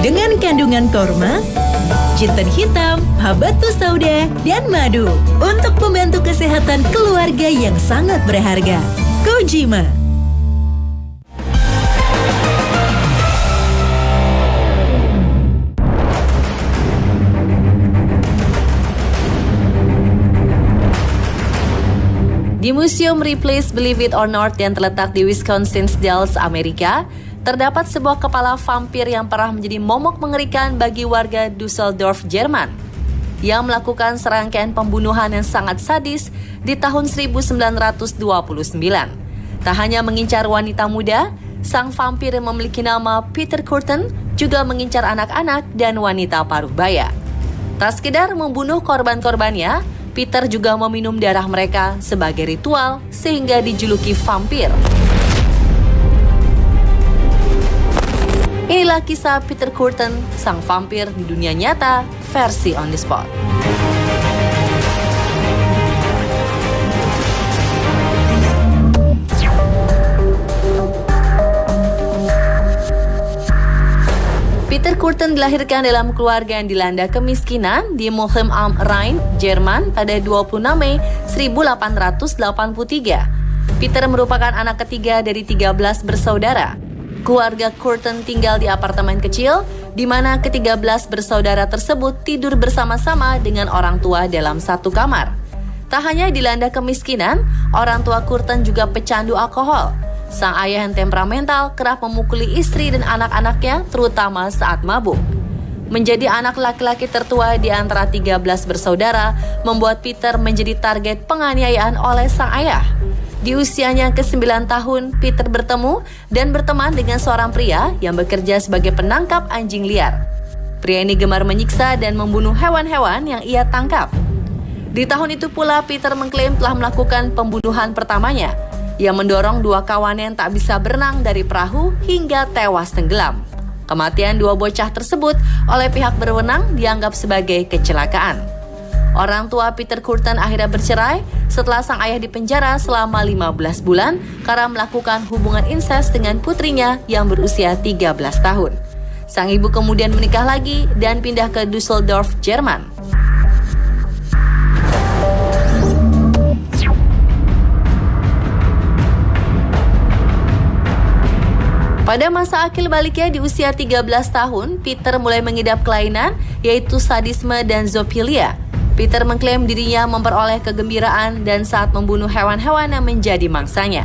dengan kandungan korma, jinten hitam, habatus sauda, dan madu untuk membantu kesehatan keluarga yang sangat berharga. Kojima. Di Museum Ripley's Believe It or Not yang terletak di Wisconsin Dells, Amerika, terdapat sebuah kepala vampir yang pernah menjadi momok mengerikan bagi warga Dusseldorf, Jerman, yang melakukan serangkaian pembunuhan yang sangat sadis di tahun 1929. Tak hanya mengincar wanita muda, sang vampir yang memiliki nama Peter Kürten juga mengincar anak-anak dan wanita paruh baya. Tak sekedar membunuh korban-korbannya, Peter juga meminum darah mereka sebagai ritual sehingga dijuluki vampir. Inilah kisah Peter Kürten, sang vampir di dunia nyata, versi On The Spot. Peter Kürten dilahirkan dalam keluarga yang dilanda kemiskinan di Mulheim am Rhein, Jerman pada 26 Mei 1883. Peter merupakan anak ketiga dari 13 bersaudara. Keluarga Kürten tinggal di apartemen kecil, di mana ke-13 bersaudara tersebut tidur bersama-sama dengan orang tua dalam satu kamar. Tak hanya dilanda kemiskinan, orang tua Kürten juga pecandu alkohol. Sang ayah yang temperamental kerap memukuli istri dan anak-anaknya, terutama saat mabuk. Menjadi anak laki-laki tertua di antara 13 bersaudara, membuat Peter menjadi target penganiayaan oleh sang ayah. Di usianya ke-9 tahun, Peter bertemu dan berteman dengan seorang pria yang bekerja sebagai penangkap anjing liar. Pria ini gemar menyiksa dan membunuh hewan-hewan yang ia tangkap. Di tahun itu pula, Peter mengklaim telah melakukan pembunuhan pertamanya, yang mendorong dua kawannya yang tak bisa berenang dari perahu hingga tewas tenggelam. Kematian dua bocah tersebut oleh pihak berwenang dianggap sebagai kecelakaan. Orang tua Peter Kürten akhirnya bercerai setelah sang ayah dipenjara selama 15 bulan karena melakukan hubungan insest dengan putrinya yang berusia 13 tahun. Sang ibu kemudian menikah lagi dan pindah ke Dusseldorf, Jerman. Pada masa akil baliknya di usia 13 tahun, Peter mulai mengidap kelainan, yaitu sadisme dan zoofilia. Peter mengklaim dirinya memperoleh kegembiraan dan saat membunuh hewan-hewan yang menjadi mangsanya.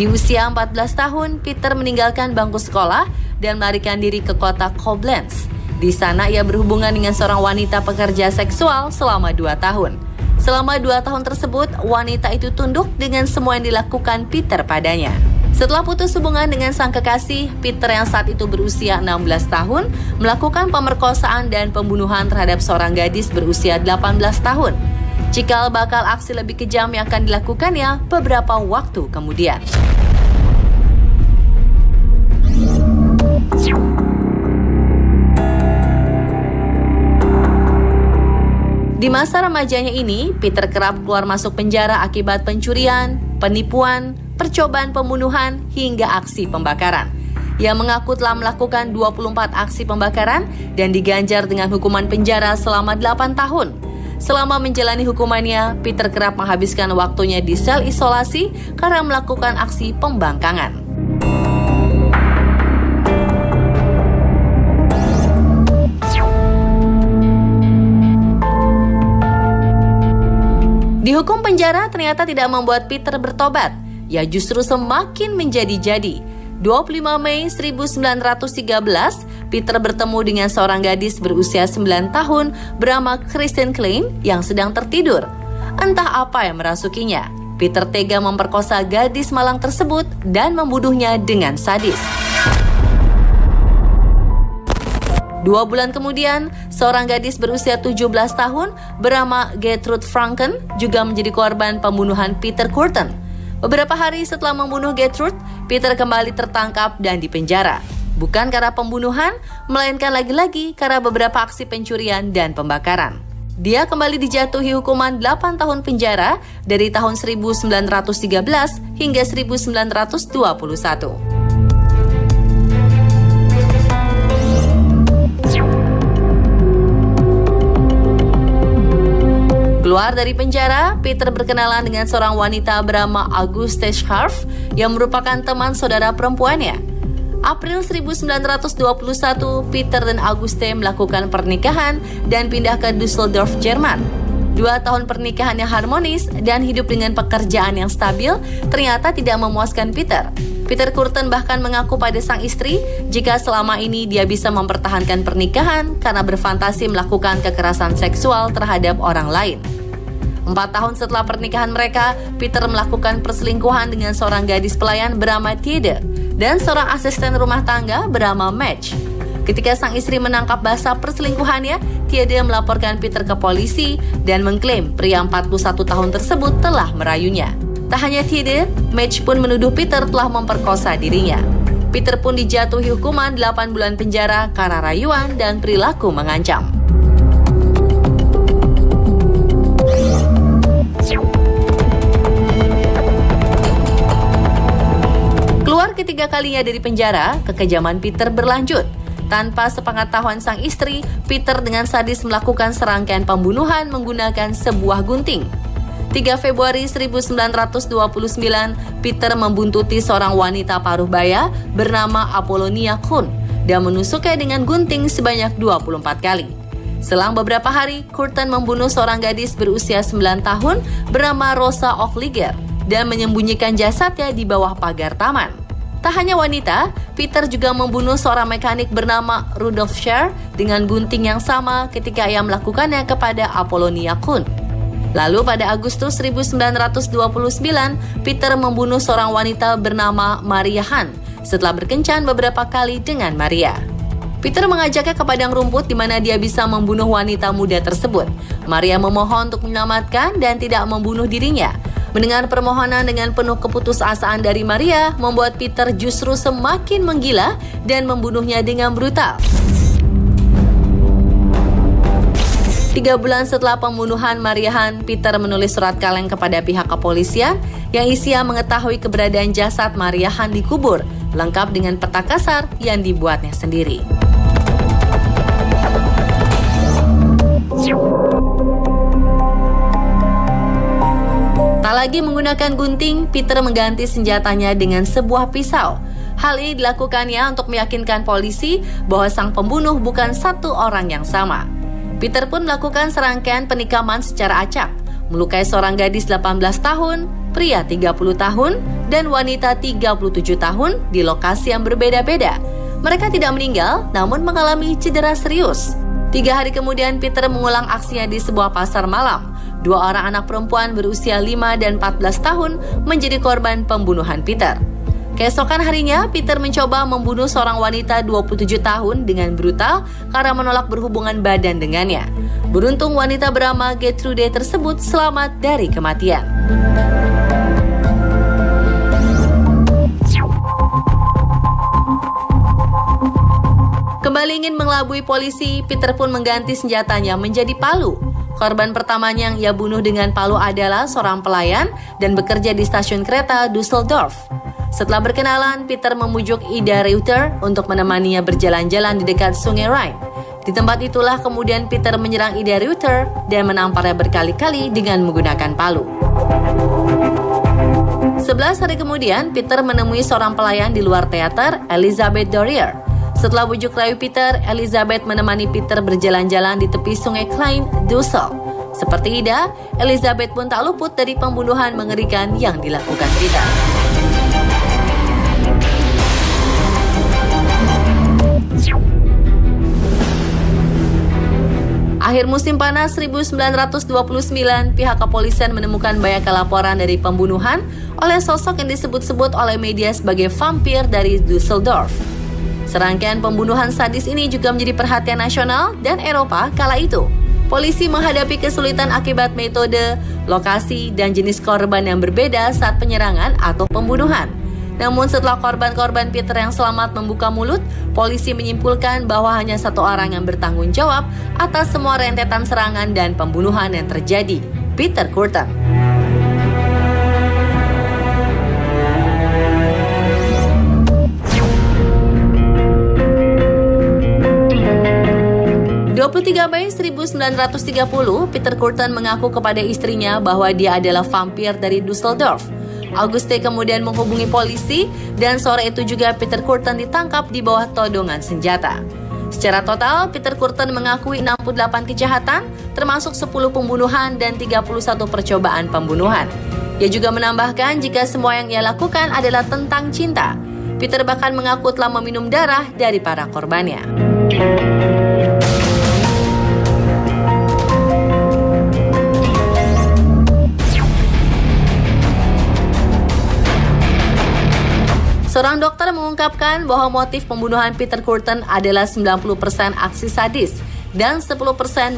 Di usia 14 tahun, Peter meninggalkan bangku sekolah dan melarikan diri ke kota Koblenz. Di sana ia berhubungan dengan seorang wanita pekerja seksual selama 2 tahun. Selama 2 tahun tersebut, wanita itu tunduk dengan semua yang dilakukan Peter padanya. Setelah putus hubungan dengan sang kekasih, Peter yang saat itu berusia 16 tahun melakukan pemerkosaan dan pembunuhan terhadap seorang gadis berusia 18 tahun. Cikal bakal aksi lebih kejam yang akan dilakukannya beberapa waktu kemudian. Di masa remajanya ini, Peter kerap keluar masuk penjara akibat pencurian, penipuan, percobaan pembunuhan, hingga aksi pembakaran. Ia mengaku telah melakukan 24 aksi pembakaran dan diganjar dengan hukuman penjara selama 8 tahun. Selama menjalani hukumannya, Peter kerap menghabiskan waktunya di sel isolasi karena melakukan aksi pembangkangan. Dihukum penjara ternyata tidak membuat Peter bertobat. Ia justru semakin menjadi-jadi. 25 Mei 1913, Peter bertemu dengan seorang gadis berusia 9 tahun bernama Christine Klein yang sedang tertidur. Entah apa yang merasukinya, Peter tega memperkosa gadis malang tersebut dan membunuhnya dengan sadis. 2 bulan kemudian, seorang gadis berusia 17 tahun bernama Gertrude Franken juga menjadi korban pembunuhan Peter Kürten. Beberapa hari setelah membunuh Gertrude, Peter kembali tertangkap dan dipenjara. Bukan karena pembunuhan, melainkan lagi-lagi karena beberapa aksi pencurian dan pembakaran. Dia kembali dijatuhi hukuman 8 tahun penjara dari tahun 1913 hingga 1921. Keluar dari penjara, Peter berkenalan dengan seorang wanita bernama Auguste Scharf yang merupakan teman saudara perempuannya. April 1921, Peter dan Auguste melakukan pernikahan dan pindah ke Düsseldorf, Jerman. 2 tahun pernikahan yang harmonis dan hidup dengan pekerjaan yang stabil ternyata tidak memuaskan Peter. Peter Kürten bahkan mengaku pada sang istri jika selama ini dia bisa mempertahankan pernikahan karena berfantasi melakukan kekerasan seksual terhadap orang lain. 4 tahun setelah pernikahan mereka, Peter melakukan perselingkuhan dengan seorang gadis pelayan bernama Tiede dan seorang asisten rumah tangga bernama Match. Ketika sang istri menangkap basah perselingkuhannya, Tiede melaporkan Peter ke polisi dan mengklaim pria 41 tahun tersebut telah merayunya. Tak hanya Tiede, Match pun menuduh Peter telah memperkosa dirinya. Peter pun dijatuhi hukuman 8 bulan penjara karena rayuan dan perilaku mengancam. Keluar ketiga kalinya dari penjara, kekejaman Peter berlanjut. Tanpa sepengetahuan sang istri, Peter dengan sadis melakukan serangkaian pembunuhan menggunakan sebuah gunting. 3 Februari 1929, Peter membuntuti seorang wanita paruh baya bernama Apollonia Kuhn dan menusuknya dengan gunting sebanyak 24 kali. Selang beberapa hari, Kürten membunuh seorang gadis berusia 9 tahun bernama Rosa Ockliger dan menyembunyikan jasadnya di bawah pagar taman. Tak hanya wanita, Peter juga membunuh seorang mekanik bernama Rudolf Scher dengan gunting yang sama ketika ia melakukannya kepada Apollonia Kuhn. Lalu pada Agustus 1929, Peter membunuh seorang wanita bernama Maria Hahn setelah berkencan beberapa kali dengan Maria. Peter mengajaknya ke padang rumput di mana dia bisa membunuh wanita muda tersebut. Maria memohon untuk menyelamatkan dan tidak membunuh dirinya. Mendengar permohonan dengan penuh keputusasaan dari Maria, membuat Peter justru semakin menggila dan membunuhnya dengan brutal. 3 bulan setelah pembunuhan Maria Hahn, Peter menulis surat kaleng kepada pihak kepolisian yang isinya mengetahui keberadaan jasad Maria Hahn dikubur, lengkap dengan peta kasar yang dibuatnya sendiri. Tak lagi menggunakan gunting, Peter mengganti senjatanya dengan sebuah pisau. Hal ini dilakukannya untuk meyakinkan polisi bahwa sang pembunuh bukan satu orang yang sama. Peter pun melakukan serangkaian penikaman secara acak, melukai seorang gadis 18 tahun, pria 30 tahun, dan wanita 37 tahun di lokasi yang berbeda-beda. Mereka tidak meninggal, namun mengalami cedera serius. 3 hari kemudian, Peter mengulang aksinya di sebuah pasar malam. 2 orang anak perempuan berusia 5 dan 14 tahun menjadi korban pembunuhan Peter. Keesokan harinya, Peter mencoba membunuh seorang wanita 27 tahun dengan brutal karena menolak berhubungan badan dengannya. Beruntung wanita bernama Gertrude tersebut selamat dari kematian. Kembali ingin mengelabui polisi, Peter pun mengganti senjatanya menjadi palu. Korban pertamanya yang ia bunuh dengan palu adalah seorang pelayan dan bekerja di stasiun kereta Düsseldorf. Setelah berkenalan, Peter memujuk Ida Reuter untuk menemaninya berjalan-jalan di dekat Sungai Rhine. Di tempat itulah kemudian Peter menyerang Ida Reuter dan menamparnya berkali-kali dengan menggunakan palu. 11 hari kemudian, Peter menemui seorang pelayan di luar teater, Elisabeth Dorier. Setelah bujuk rayu Peter, Elizabeth menemani Peter berjalan-jalan di tepi Sungai Klein, Dussel. Seperti Ida, Elizabeth pun tak luput dari pembunuhan mengerikan yang dilakukan Peter. Akhir musim panas 1929, pihak kepolisian menemukan banyak laporan dari pembunuhan oleh sosok yang disebut-sebut oleh media sebagai vampir dari Düsseldorf. Serangkaian pembunuhan sadis ini juga menjadi perhatian nasional dan Eropa kala itu. Polisi menghadapi kesulitan akibat metode, lokasi, dan jenis korban yang berbeda saat penyerangan atau pembunuhan. Namun setelah korban-korban Peter yang selamat membuka mulut, polisi menyimpulkan bahwa hanya satu orang yang bertanggung jawab atas semua rentetan serangan dan pembunuhan yang terjadi, Peter Kürten. 23 Mei 1930, Peter Kürten mengaku kepada istrinya bahwa dia adalah vampir dari Düsseldorf. Auguste kemudian menghubungi polisi dan sore itu juga Peter Kürten ditangkap di bawah todongan senjata. Secara total, Peter Kürten mengakui 68 kejahatan, termasuk 10 pembunuhan dan 31 percobaan pembunuhan. Ia juga menambahkan jika semua yang ia lakukan adalah tentang cinta. Peter bahkan mengaku telah meminum darah dari para korbannya. Seorang dokter mengungkapkan bahwa motif pembunuhan Peter Kürten adalah 90% aksi sadis dan 10%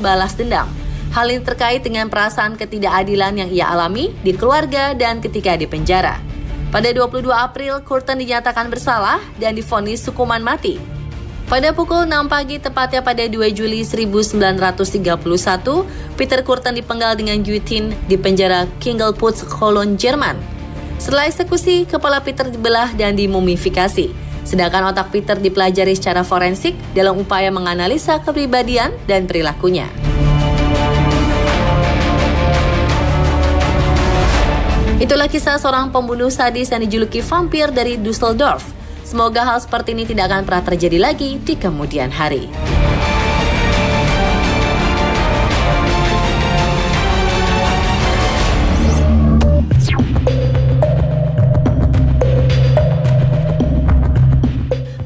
balas dendam. Hal ini terkait dengan perasaan ketidakadilan yang ia alami di keluarga dan ketika di penjara. Pada 22 April, Kürten dinyatakan bersalah dan divonis hukuman mati. Pada pukul 6 pagi, tepatnya pada 2 Juli 1931, Peter Kürten dipenggal dengan guillotine di penjara Kingelputz, Cologne, Jerman. Setelah eksekusi, kepala Peter dibelah dan dimumifikasi. Sedangkan otak Peter dipelajari secara forensik dalam upaya menganalisa kepribadian dan perilakunya. Itulah kisah seorang pembunuh sadis yang dijuluki vampir dari Düsseldorf. Semoga hal seperti ini tidak akan pernah terjadi lagi di kemudian hari.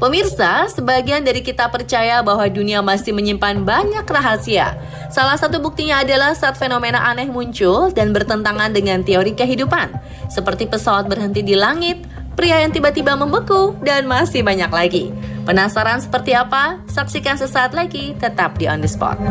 Pemirsa, sebagian dari kita percaya bahwa dunia masih menyimpan banyak rahasia. Salah satu buktinya adalah saat fenomena aneh muncul dan bertentangan dengan teori kehidupan, seperti pesawat berhenti di langit, pria yang tiba-tiba membeku, dan masih banyak lagi. Penasaran seperti apa? Saksikan sesaat lagi, tetap di On The Spot.